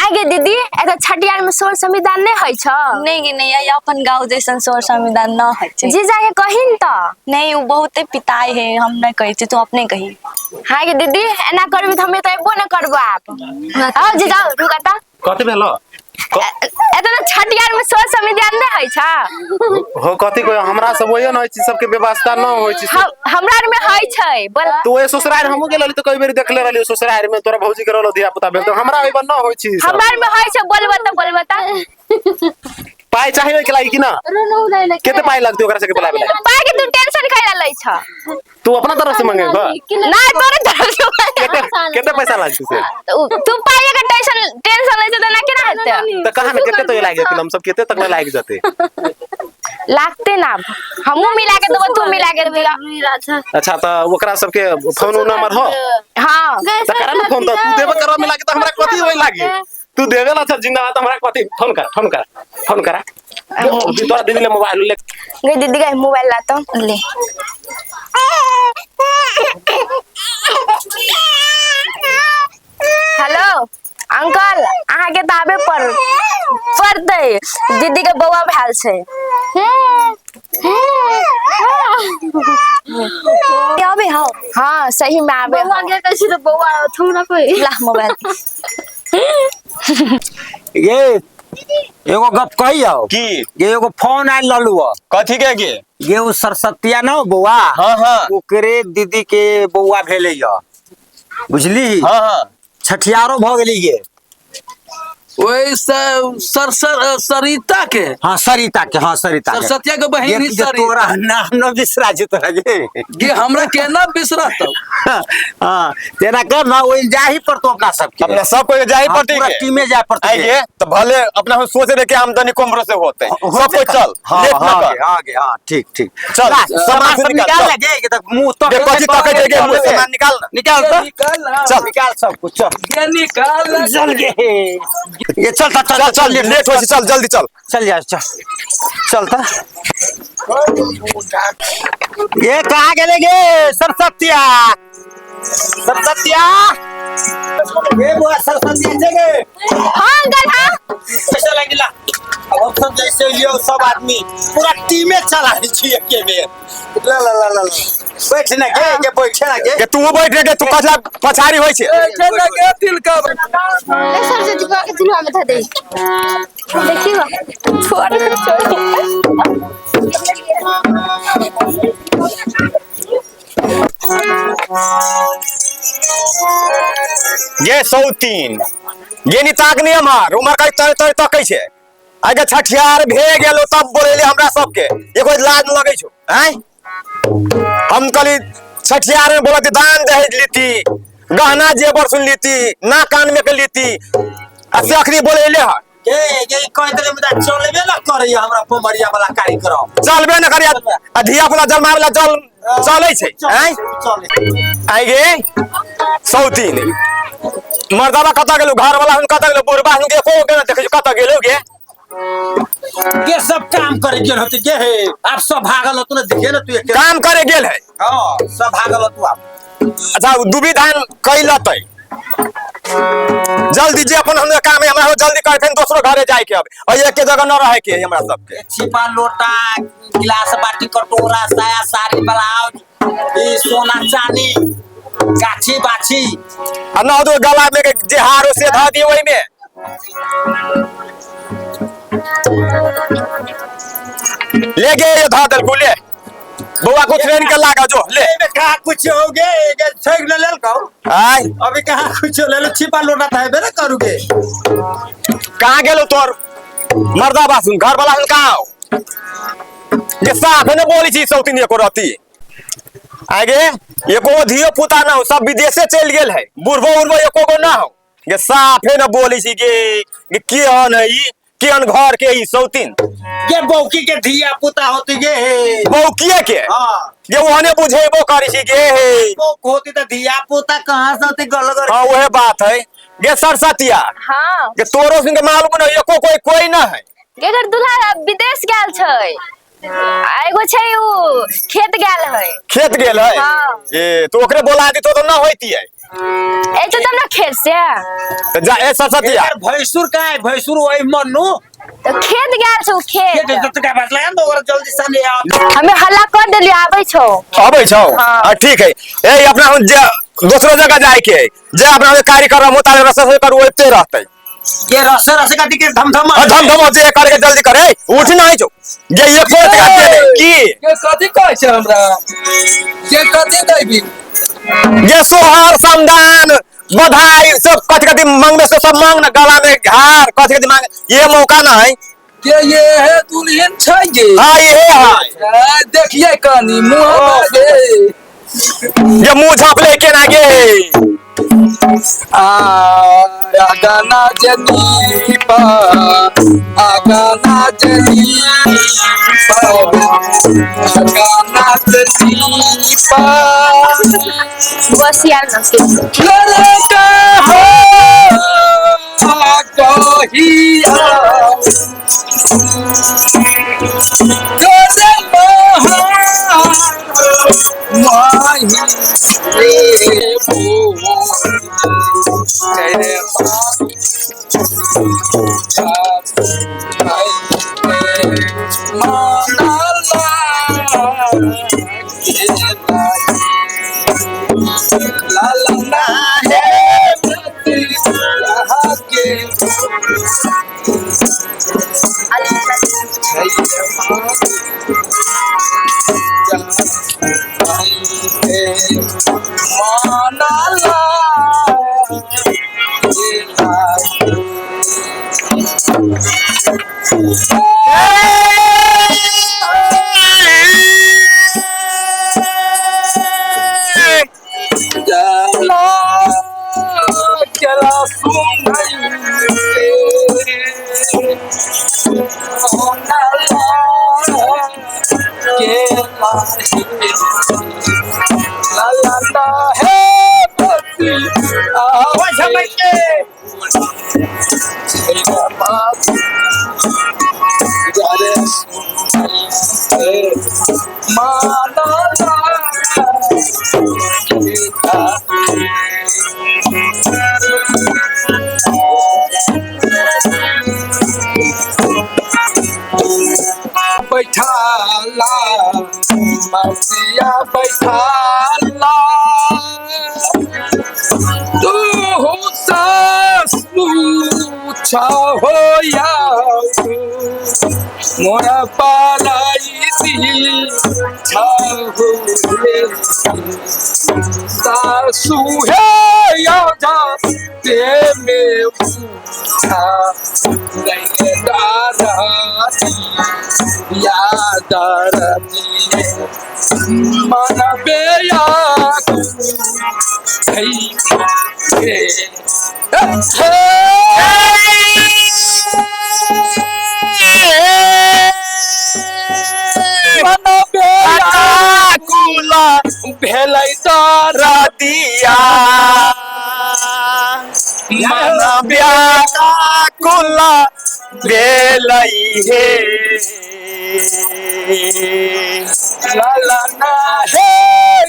हाँ गे दीदी एत छठियार में सोर संविधान नहीं है छ नहीं गे नहीं है अपन गाँव जैसन सोर संविधान न है जी जाके कहिन त नहीं वो बहुते पिताई है हम नहीं कही तू अपने कही हाँ गे दीदी एना करबी त हमें त एबो न करबो आप आओ जी जाओ रुका त कथि भेलो एत छठियार में सोर संविधान नहीं है छ हो कथि को हमरा सब ओयो न होई सब के व्यवस्था न होई छी हमरा में है छै बोल तू ए ससुराल हमहु गेलली त कई बेर देखले रहली ससुराल में तोरा भौजी के रहलो धिया पुता भेल त हमरा ओइ न होई छी हमरा में है छै बोलबो त पाई चाहिए के लागि कि ना केते पाई लगते ओकरा से के बुलाबे ला पाई के तू टेंशन काहे लै छ तू अपना तरफ से मांगे बा नहीं तोरे तरफ से केते पैसा लागते से तू पाई के टेंशन लै छ त ना केना हेते त कहां में केते तो लाग जाते हम सब केते तक लाग जाते लागते ना हमहू मिला के देबो तू मिला के देबो अच्छा त ओकरा सब के फोन नंबर हो हां त करा ना फोन त तू देबे करवा मिला के त हमरा कथि होई लागी तू देवे ला छ जिंदा त हमरा कथि फोन करा तोरा दीदी ले मोबाइल ले गे दीदी का मोबाइल ला तो ले हेलो अंकल अहाँ के ताबे पड़ते दीदी के बौआ भेल छै अबे हाँ हाँ सही में आबे बौआ के कैसे तो बौआ थोड़ा कोई ला मोबाइल ये एगो गप कहियो की ये एगो फोन आयल ललू कथी के ये वो सरस्वतिया ना बौआ हाँ ओकरे दीदी के बौआ भेले बुझली हाँ छठियारो भ गेली ये वही सरिता के हाँ सरिता के सरस्वतिया के बहन ही तोरा नाम न बिसरा जे तोरा ये हमरा केना बिसरत हां तेरा कर ना ओइ जाही पर तो अपना सब को जाही पड़ती पूरा टीमे जाय पड़ती आइए तो भले अपना हम सोच रहे कि आमदनी कम से होते सब कोई चल लेट न कर आगे हां ठीक चल सामान सब निकाल लगे कि तक मुंह तो कथि तक के मुंह से निकाल तो चल निकाल सब कुछ चल ये निकाल चल गे ये चल लेट हो चल जल्दी चल जा चल ये कहाँ गेले गे सरस्वतिया ये बुआ सरस्वतिया जगे हां अंकल हां कैसे लगिला अब सब जैसे लियो सब आदमी पूरा टीमे चला छी एके में ला बैठ ना के बैठ ना के तू बैठ रे तू कथला पछाड़ी होई छे केना के तिल का सर से जुआ के दिलवा में था दे देखियो छोड़ ये 103 ये निताक नहीं हमार उमर का तर तकै छे आगे छठियार भे गेलो तब बोलेले हमरा सब के एगो लाज लगै छो हैं हम कली छठियार में बोलती दान दहेज लीती गहना जेवर सुन लीती ना कान में के लीती आ अखरी बोलेले ह ये कोई तरह में चलबे ना करे हमरा पोमरिया वाला कार्यक्रम चलबे न करिया धिया पुता जन्मा वाला जल चलै छै हैं आइ गे 103 मर्दावा कत गेलो घर वाला हुन कत गेलो बुढ़बा हुन के को के न देखै कत गेलो गे ये सब काम करे गेल होते के है आप सब भागल होत न देखे न तू काम करे गेल है हां सब भागल होत आप अच्छा दुबी धान कैलतै जल्दी जे अपन हमरा काम है हमरा जल्दी कर फेन दोसरो घरे जाय के अब एक के जगह न रहे के हमरा सब के छिपा लोटा गिलास बाटी कटोरा साया साड़ी ब्लाउज ई सोना चांदी गाछी बाछी आ न दो गला में के जे हारो से धा दियो ओइ में ले गे ये धा दल गुले बुआ को ट्रेन के लागा जो ले कहां कुछ हो गे छेक ले लेल कहू आय अभी कहां कुछ ले लो छिपा लोटा थाबे ना करूगे कहां गेलो तोर मर्दा बासुन घर वाला हुन कहां ये साफ न बोली छी 103 एको रहती आगे एको धियो पुता ना हो सब विदेशे चल गेल है बुढ़बो उड़बो एको को ना हो ये साफे न बोली छी के केहन है ई केहन घर के ई 103 ये बौकी के धिया पुता होती गे बौकिए के हां ये ओहने बुझेबो करी छी गे हे बौक होती त धिया पुता कहां से होती गलगर हां ओहे बात है गे सरस्वतिया हां ये तोरो संग मालूम न एको कोई ना है गे घर दुल्हा विदेश गेल छै एगो छै उ खेत गेल है खेत गेल है हां ए तो ओकरे बोला दी तो न होइती है ए तो तुम ना खेत से तो जा ए सरस्वतिया यार भैंसुर का है भैंसुर वही मन्नू तो खेत गया छौ के खेत तो का बात लगा तो जल्दी सामने आ हमें हल्ला कर देली आबै छौ अबै छौ हाँ। ठीक है ए अपना हम जे दूसरो जगह जाए के है जे अपना कार्यक्रम होता है रस से करू ओते रहतै ये रस रस का टिके धमधम धम जे करके जल्दी करे उठ नहीं छौ जे ये फोट का दे की के कथी कहै छै हमरा के कथी कहबी ये सोहर समदान बधाई सब कथी कथी मांगने से सब मांग ना गला में हार कथी कथी मांग ये मौका ना है के ये है दुल्हन छै गे हाँ ये है देखिए कनी मुंह गे ये मुंह झाप लेके ना गे आगाना जनीपा आगाना जनीपा आगाना जनीपा बस यार ना के ललका हो कहिया गोरे माही रे बो तेरे बैठाला मसिया बैठाला तू हो सासू हो या मोरा पालाई दी छाहो सासू है या जा ते में उठा गए दादा याद मन बेया मन बेया कुला भेलै दिया मन बेया कुला भेलै हे लाला ना है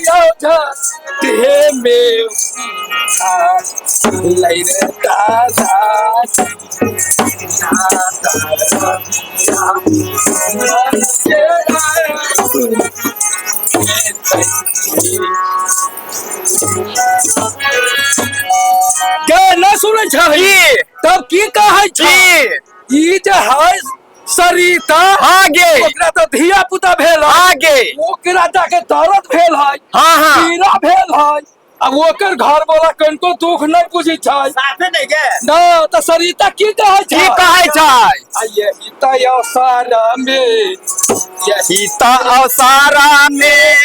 योजा ते में लैरे दादा गाना सुनै छै तब की कहै छै ई जे है सरिता आगे ओकरा तो धिया पुता भेल आगे ओकरा जाके दर्द भेल है हाँ हाँ पीड़ा भेल है अब ओकर घर वाला कनको दुख नहीं बुझी छै साथे नहीं गे ना तो सरिता की कहै छै की कहै छै आइए इता अवसारा में सीता अवसारा में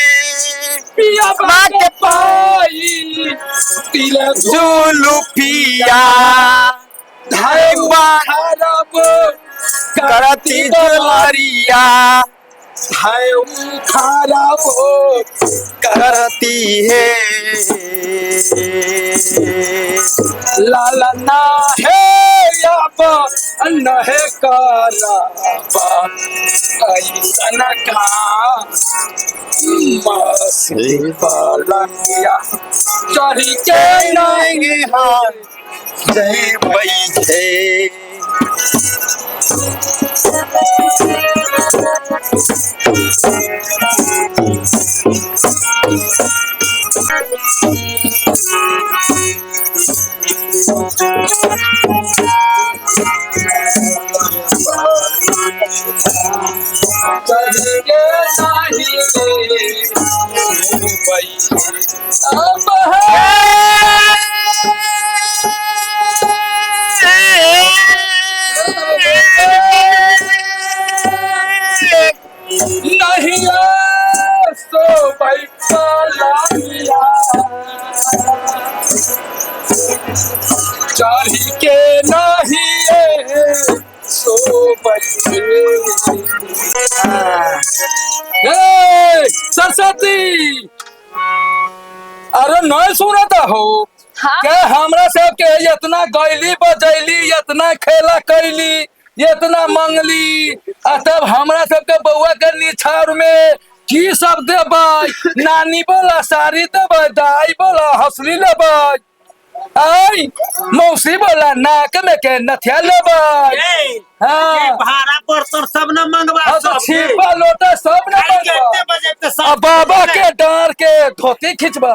पिया के पाई तिल जुलुफिया धाय खराब करती दुलारिया धाय खराब करती है लाला ना है अब नहे कारा का मस्ती पलंगिया चढ़ी के नाएंगे हार जय बैठे चढ़ी के नाएंगे भाई अब नहीं सो भाई पलानिया चढ़ी के नहीं सो भाई सरस्वती अरे नहीं सुनता हो हाँ के हमरा सबके इतना गैली बजैली इतना खेला कैली इतना मंगली आ तब हमरा सबके बउआ के निछाड़ में की सब देबै नानी बोला साड़ी देबै दाई बोला हंसली लेबै आई मौसी बोला नाक में के नथिया लेबै हाँ भाड़ा बर्तन सब न मंगवा तो छिपा लोटा सब न मंगवा आ बाबा के डार के धोती खिंचबै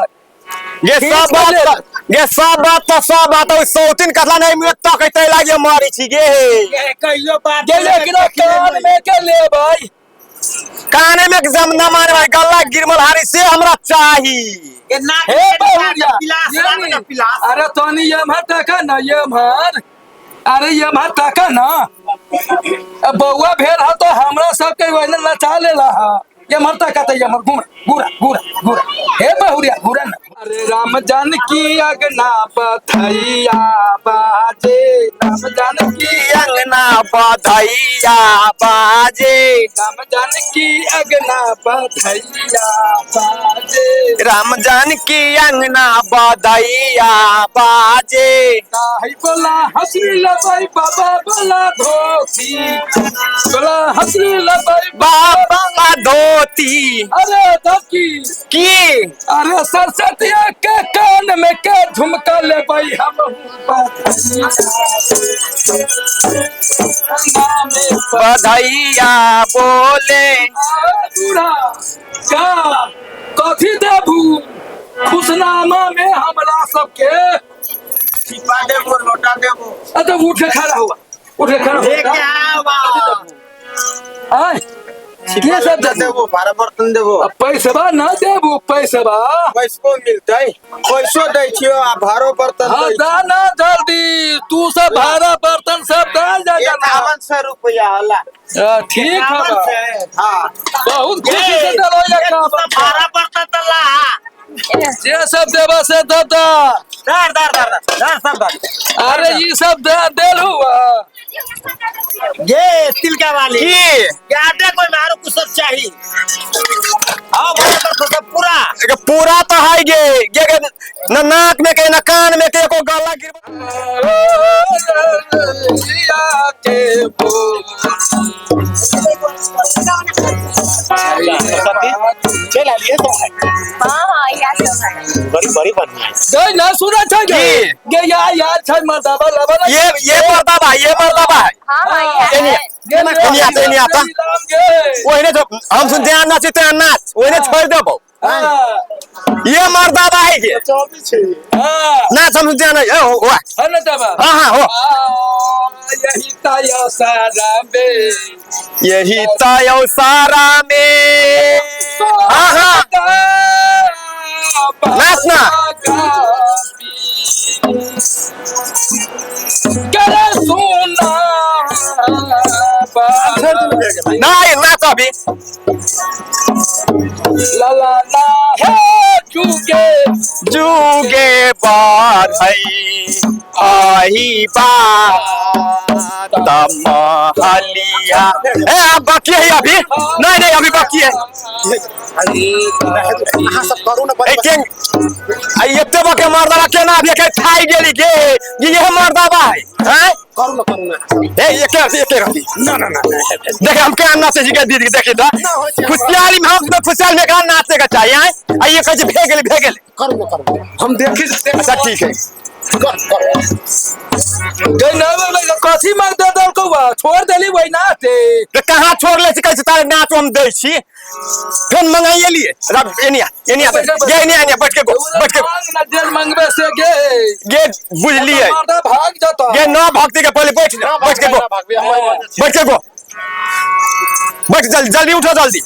ये सब बात तो सब बात सौतीन कथला नहीं मिलत तो कहते लागे मारी छी गे कहियो बात के लेकिन कान में के लेबै काने में जम न मारे भाई गल्ला गिरमल हारी से हमरा चाही ये ना हे बहुरिया पिलास पिलास अरे तोनी ये मत टका ना ये मार अरे ये मत टका ना बउआ भेल ह तो हमरा सब के वजन नचा लेला हा ये मरता कहते ये मर घूरा घूरा घूरा घूरा हे बहुरिया घूरा ना अरे राम जानकी अगना पथैया बाजे राम जानकी अंगना बधैया बाजे राम जानकी अगना पथैया बाजे राम जानकी अंगना बधैया बाजे काहे बोला हंसली लबाई बाबा बोला धोती बोला हंसली लबाई बाबा धोती अरे धोती की अरे सरस्वती के कान में के झुमका ले भाई हम बधैया बोले पूरा का कथी देबू खुशनामा में हमरा सबके छिपा देबो लोटा देबो अरे उठ के खड़ा हुआ उठ के खड़ा लेके आवा आय के सब देबो भाड़ा बर्तन देबो पैसा ना देबू पैसा पैसो मिलतै पैसो दै छियो आ भाड़ो बर्तन हाँ दै दाना जल्दी तू सब भाड़ा बर्तन सब डाल जाएगा ना 5100 रुपया होला ठीक है बा। हां बहुत खुशी से डलो ये काम भाड़ा बर्तन तला जे सब देवा से दादा दर सब दर अरे ये सब देल हुआ ये तिलका वाली की यादे कोई मारो कुछ सब चाहिए आओ भाड़ा बर्तन पूरा पूरा तो है गे न नाक में के न कान में के को गला गिर के चल आलिए तो हाँ हाँ यार सब है बड़ी बड़ी बढ़िया गई ना सुना था गे यार छन मर्दाबा लबा ये मर्दाबा हाँ हाँ ये यार नहीं आता ओइने जो हम सुन ध्यान नाच ते नाच ओइने छोड़ देबो ये मर्दाबा है के 24 है नाच हम ध्यान है हो है ना दबा हां हो यही ताया सारा में यही तायो सारा में हां नाच ना करे सुना नहीं नाच अभी लला ना है चुके जुगे बाधई आही बात महलिया। ए बाकी है अभी, नहीं नहीं अभी बाकी है। अहाँ सब करू ना ए केन आई एते बके मर्दावा केना अभी के खाई गेली गे, ये मर्दावा है हैं? करू ना ए ये के रहती ना ना ना देख हम क्या नाचे जी के दीदी देखे दा खुशहाली में हम तो खुशहाल में का नाचे का चाहिए हैं। आई ये कहे भेगेले करू हम देखे अच्छा ठीक है। कथी मार दे दल कौवा छोड़ देली वही ना थे। तो कहां छोड़ ले कैसे तारे नाच हम दे छी फिर मंगाइए लिए रब एनिया बैठ के ना दिल मंगबे से गे बुझली है मर्दा भाग जाता। ये नौ भक्ति के पहले बैठ जल्दी उठो जल्दी।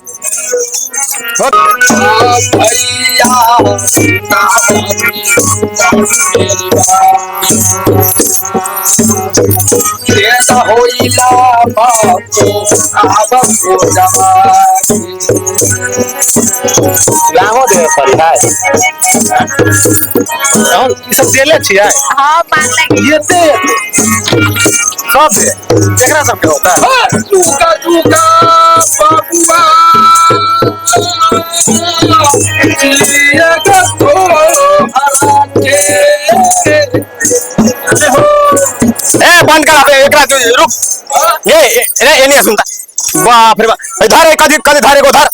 लामो दे पड़ी है और ई सब देले छियै। हाँ मान लगे ये ते सब दे केकरा सब के होता है। चूका बाबुआ जिया का तो ए बंद करा दे एकरा रुक ये एनिया सुनता बाप रे बाप धर कदी धारे को धर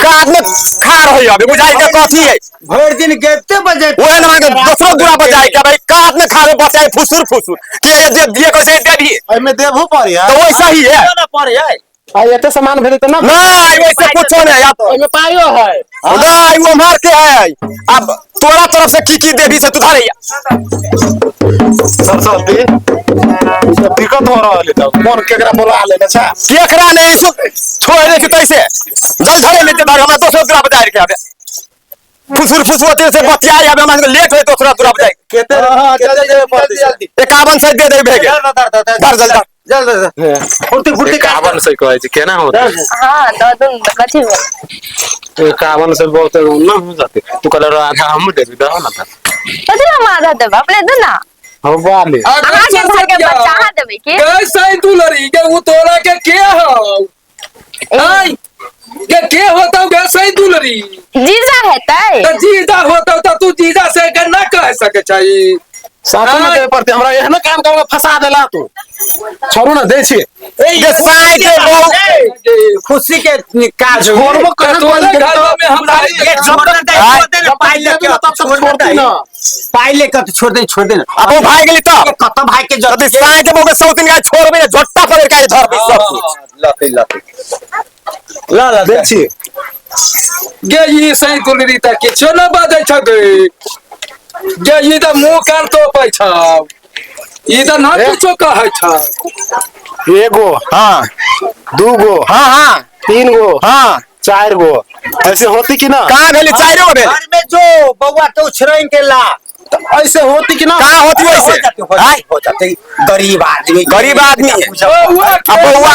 काट में खा रही है अभी बुझाई के कथी है भर दिन गेते बजे ओए ना के दूसरो बुरा बजाई के भाई काट में खा रहे बचाए फुसुर कि ये दे दिए कैसे दे दिए एमे देबो पड़ी है तो वैसा ही है ना पड़े है। आ एते सामान भेले त ना नहीं वैसे कुछ नहीं आप एमे पायो है नहीं वो मार के है अब तोरा तरफ से की देवी से तू धारैया सरस्वती ई सब दिक्कत हो रहल है त कौन केकरा बोला ले अच्छा केकरा नहीं छोड़ दे कि तैसे जल धरे लेते धार हमरा दूसरो दूरा बजाई के आबे फुसुर से बचाई आबे हमरा लेट होय दूसरा दूरा बजाई केते हां जल्दी 51 से दे दे भेगे धर जल्दी फुर्ती 51 से कहै छै केना होता हाँ दो दिन कथी हो 51 से बहुत ना हो जाते तू कलर आधा हम दे दी ना था कथी हम आधा देब अपने दे ना हम वाले अहाँ के घर के बच्चा अहाँ देबै की कैसे तू लड़ी के वो तोरा के हो आई के होता वैसे तू लड़ी जीजा हेतै तो जीजा होता तो तू जीजा से के ना कह सके चाहिए साथ में दे पड़ते हमरा एहन काम करके फंसा देला तू छोड़ू ना दे छी ये साई के बहु खुशी के काज छोड़बो कर तोरे घर में हम ये छोड़ दे पाइले के छोड़ दे ना पाइले का छोड़ दे ना अब वो भाई गेली तो कत भाई के जब साई के बहु सौतिन का छोड़बे झट्टा पर का धर पे सब कुछ ला दे छी गे ये सही कुलरी तक के न बादै छ गे गे ये त मुंह कान तो पै छ ये त ना कुछो कहै छ एगो हां दूगो हां 3 गो हां 4 गो ऐसे होती कि ना कहां गेली चाइरो गो घर में जो बउआ तो उछरैन के ला ऐसे होती कि ना कहां होती वैसे हो जाते गरीब आदमी है बउआ अब बउआ